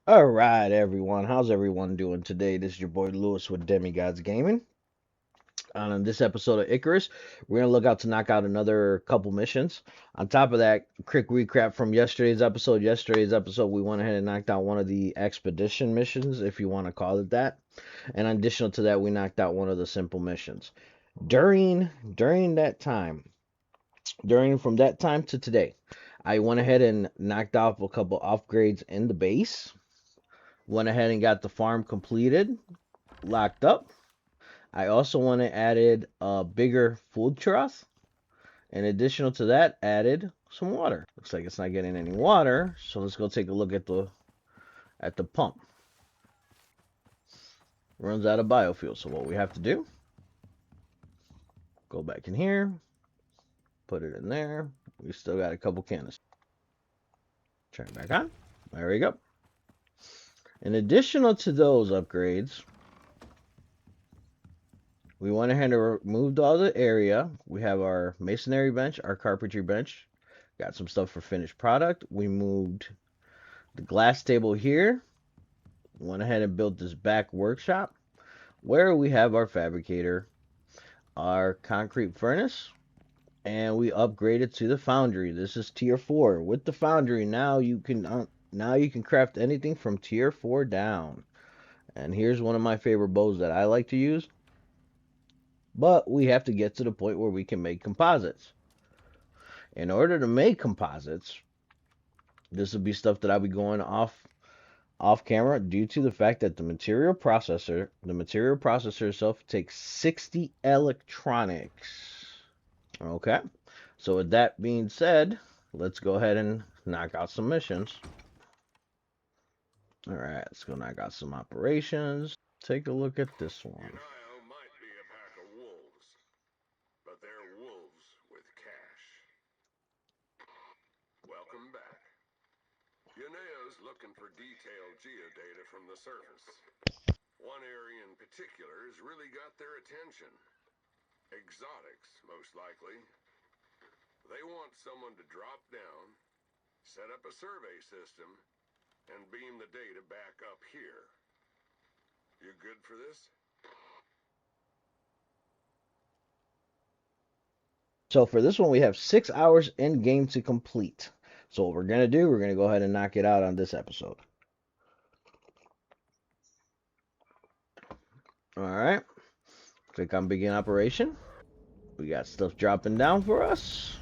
All right, everyone. How's everyone doing today? This is your boy Lewis with Demigods Gaming. On this episode of Icarus, we're gonna look out to knock out another couple missions. On top of that, quick recap from yesterday's episode. Yesterday's episode, we went ahead and knocked out one of the expedition missions, if you want to call it that. And additional to that, we knocked out one of the simple missions. During that time, during from that time to today, I went ahead and knocked off a couple upgrades in the base. Went ahead and got the farm completed, locked up. I also went and added a bigger food trough. And additional to that, added some water. Looks like it's not getting any water, so let's go take a look at the pump. Runs out of biofuel. So what we have to do, go back in here, put it in there. We still got a couple canisters. Turn it back on. There we go. In additional to those upgrades, we went ahead and removed all the area. We have our masonry bench, our carpentry bench. Got some stuff for finished product. We moved the glass table here. Went ahead and built this back workshop where we have our fabricator, our concrete furnace, and we upgraded to the foundry. This is tier 4. With the foundry, now you can craft anything from tier 4 down. And here's one of my favorite bows that I like to use. But we have to get to the point where we can make composites. In order to make composites, this would be stuff that I'll be going off camera due to the fact that the material processor itself takes 60 electronics. Okay. So with that being said, let's go ahead and knock out some missions. All right, let's go knock out some operations. Take a look at this one. Might be a pack of wolves, but they're wolves with cash. Welcome back. Yuneo's looking for detailed geodata from the surface. One area in particular has really got their attention. Exotics, most likely. They want someone to drop down, set up a survey system, and beam the data back up here. You good for this? So for this one, we have 6 hours in game to complete. So what we're going to do, we're going to go ahead and knock it out on this episode. All right. Click on begin operation. We got stuff dropping down for us.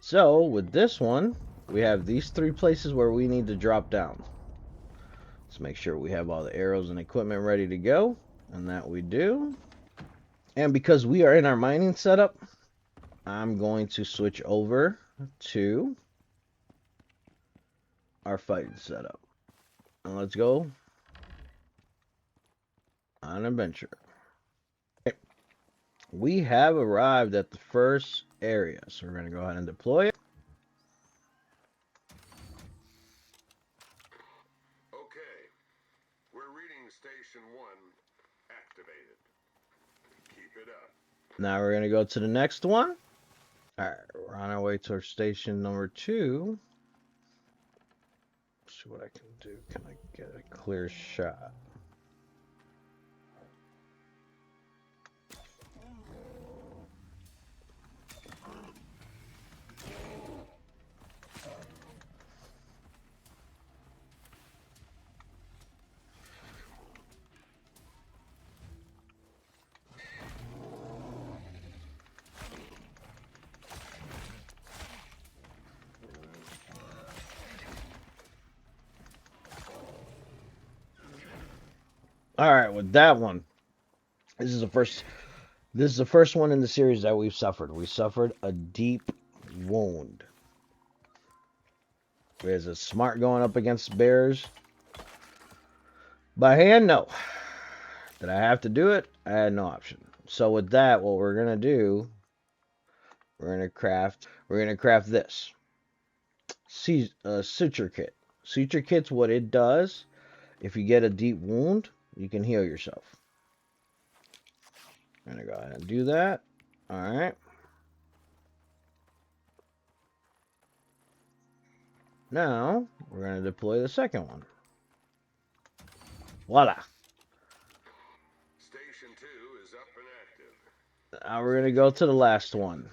So with this one, we have these 3 places where we need to drop down. Let's make sure we have all the arrows and equipment ready to go, and that we do. And because we are in our mining setup, I'm going to switch over to our fighting setup. And let's go on adventure. Okay. We have arrived at the first area, so we're going to go ahead and deploy it. Okay, we're reading Station 1 activated. Keep it up. Now we're going to go to the next one. Alright, we're on our way to our station number 2. Let's see what I can do. Can I get a clear shot? All right, with that one, this is the first one in the series that we've suffered. We suffered a deep wound. Is it smart going up against bears? By hand, no. Did I have to do it? I had no option. So with that, what we're gonna do, we're gonna craft this suture kit. Suture kit's what it does. If you get a deep wound, you can heal yourself. I'm gonna go ahead and do that. All right. Now we're gonna deploy the second one. Voila. Station 2 is up and active. Now we're gonna go to the last one.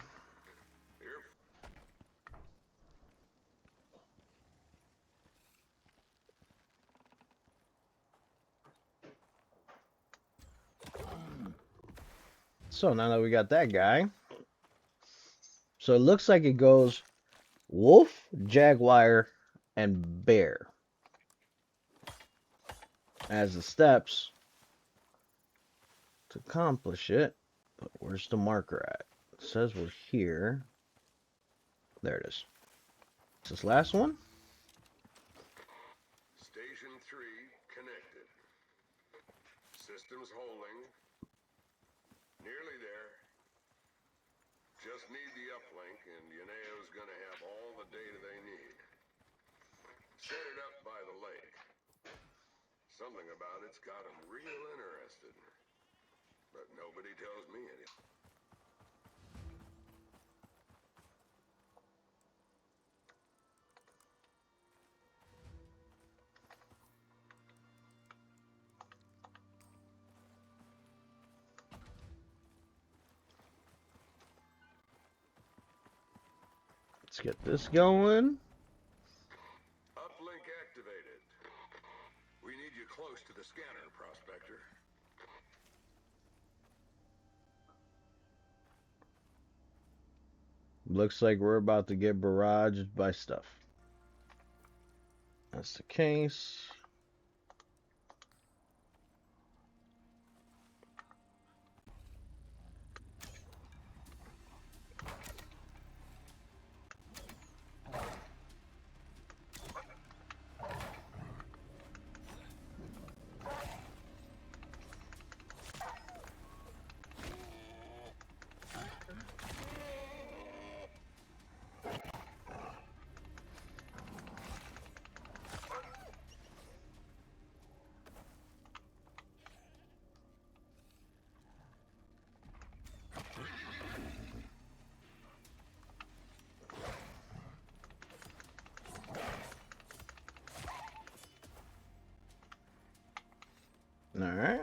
So now that we got that guy, so it looks like it goes wolf, jaguar, and bear as the steps to accomplish it. But where's the marker at? It says we're here. There it is. This last one. Station 3 connected. Systems holding. Nearly there. Just need the uplink and Yuneo's gonna have all the data they need. Set it up by the lake. Something about it's got them real interested. But nobody tells me anything. Let's get this going. Uplink activated. We need you close to the scanner, Prospector. Looks like we're about to get barraged by stuff. That's the case. All right.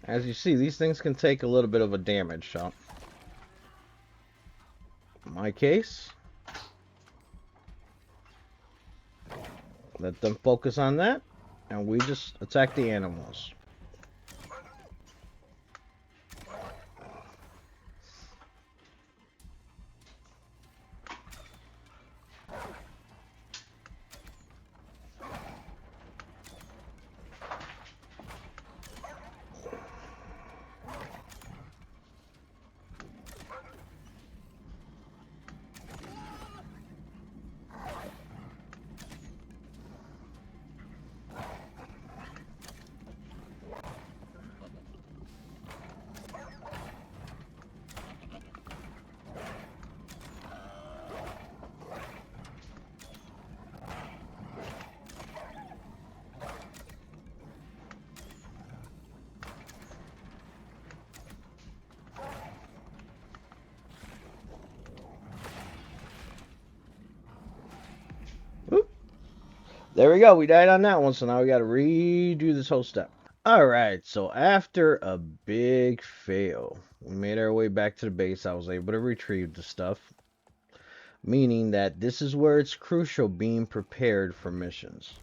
As you see, these things can take a little bit of a damage, so in my case, let them focus on that, and we just attack the animals. Oop. There we go. We died on that one, so now we got to redo this whole step. Alright, so after a big fail, we made our way back to the base. I was able to retrieve the stuff, meaning that this is where it's crucial being prepared for missions.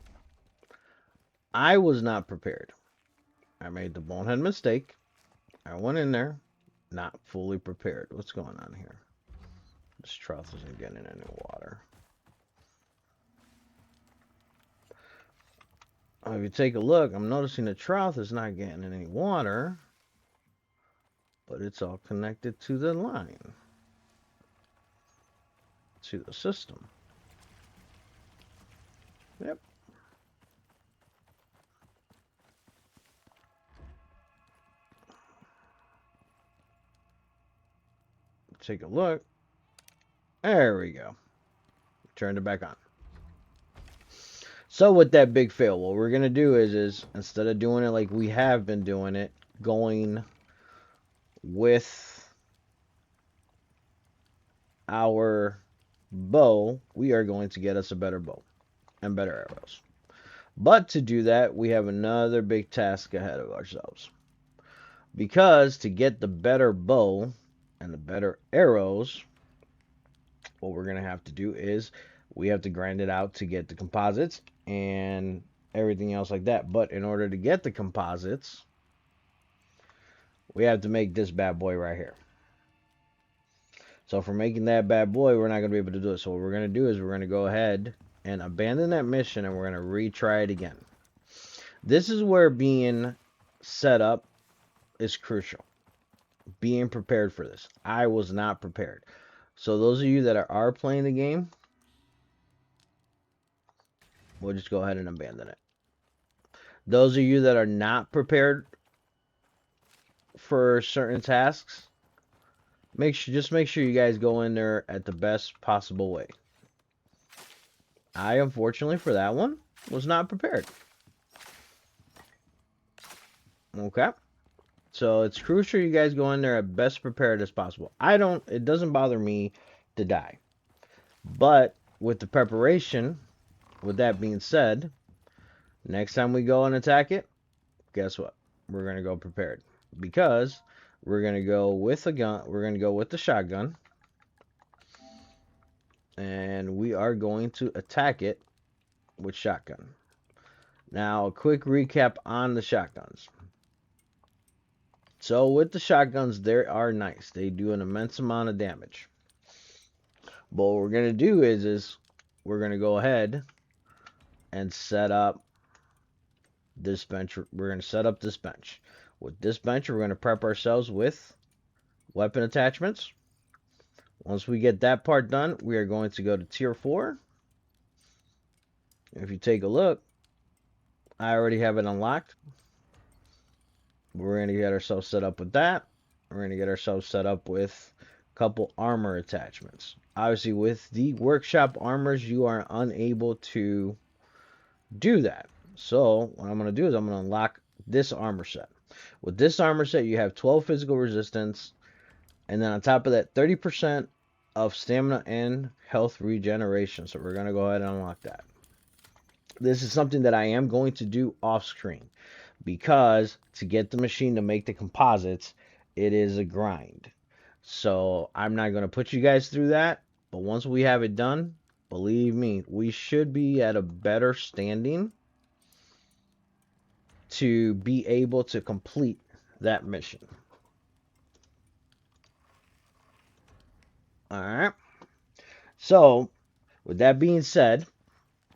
I was not prepared. I made the bonehead mistake. I went in there not fully prepared. What's going on here? This trough isn't getting any water. If you take a look, I'm noticing the trough is not getting any water, but it's all connected to the line, to the system. Yep. Take a look. There we go. Turned it back on. So with that big fail, what we're gonna do is instead of doing it like we have been doing it, going with our bow, we are going to get us a better bow and better arrows. But to do that, we have another big task ahead of ourselves. Because to get the better bow and the better arrows, what we're going to have to do is we have to grind it out to get the composites and everything else like that. But in order to get the composites, we have to make this bad boy right here. So for making that bad boy, we're not going to be able to do it. So what we're going to do is we're going to go ahead and abandon that mission and we're going to retry it again. This is where being set up is crucial. Being prepared for this. I was not prepared. So those of you that are playing the game, we'll just go ahead and abandon it. Those of you that are not prepared for certain tasks, just make sure you guys go in there at the best possible way. I, unfortunately for that one, was not prepared. Okay? So it's crucial you guys go in there as best prepared as possible. It doesn't bother me to die. But with the preparation, with that being said, next time we go and attack it, guess what? We're going to go prepared. Because we're going to go with a gun, we're going to go with the shotgun. And we are going to attack it with shotgun. Now, a quick recap on the shotguns. So with the shotguns, they are nice. They do an immense amount of damage. But what we're going to do is we're going to go ahead and set up this bench. We're going to set up this bench. With this bench, we're going to prep ourselves with weapon attachments. Once we get that part done, we are going to go to tier 4. If you take a look, I already have it unlocked. We're going to get ourselves set up with that. We're going to get ourselves set up with a couple armor attachments. Obviously, with the workshop armors, you are unable to do that. So, what I'm going to do is I'm going to unlock this armor set. With this armor set, you have 12 physical resistance, and then on top of that, 30% of stamina and health regeneration. So we're going to go ahead and unlock that. This is something that I am going to do off screen, because to get the machine to make the composites, it is a grind. So I'm not going to put you guys through that, but once we have it done, believe me, we should be at a better standing to be able to complete that mission. Alright. So, with that being said,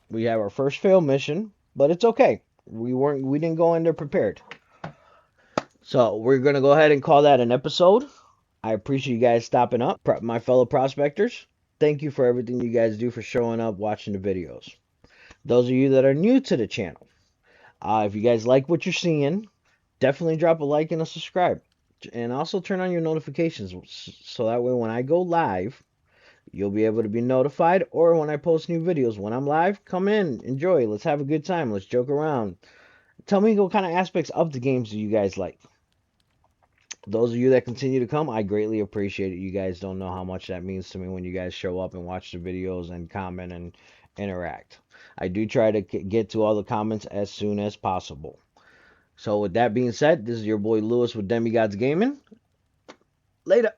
we have our first failed mission, but it's okay. We didn't go in there prepared. So, we're going to go ahead and call that an episode. I appreciate you guys stopping up. My fellow prospectors, thank you for everything you guys do for showing up, watching the videos. Those of you that are new to the channel, if you guys like what you're seeing, definitely drop a like and a subscribe. And also turn on your notifications so that way when I go live, you'll be able to be notified. Or when I post new videos, when I'm live, come in, enjoy, let's have a good time, let's joke around. Tell me what kind of aspects of the games do you guys like. Those of you that continue to come, I greatly appreciate it. You guys don't know how much that means to me when you guys show up and watch the videos and comment and interact. I do try to get to all the comments as soon as possible. So with that being said, this is your boy Lewis with Demigods Gaming. Later.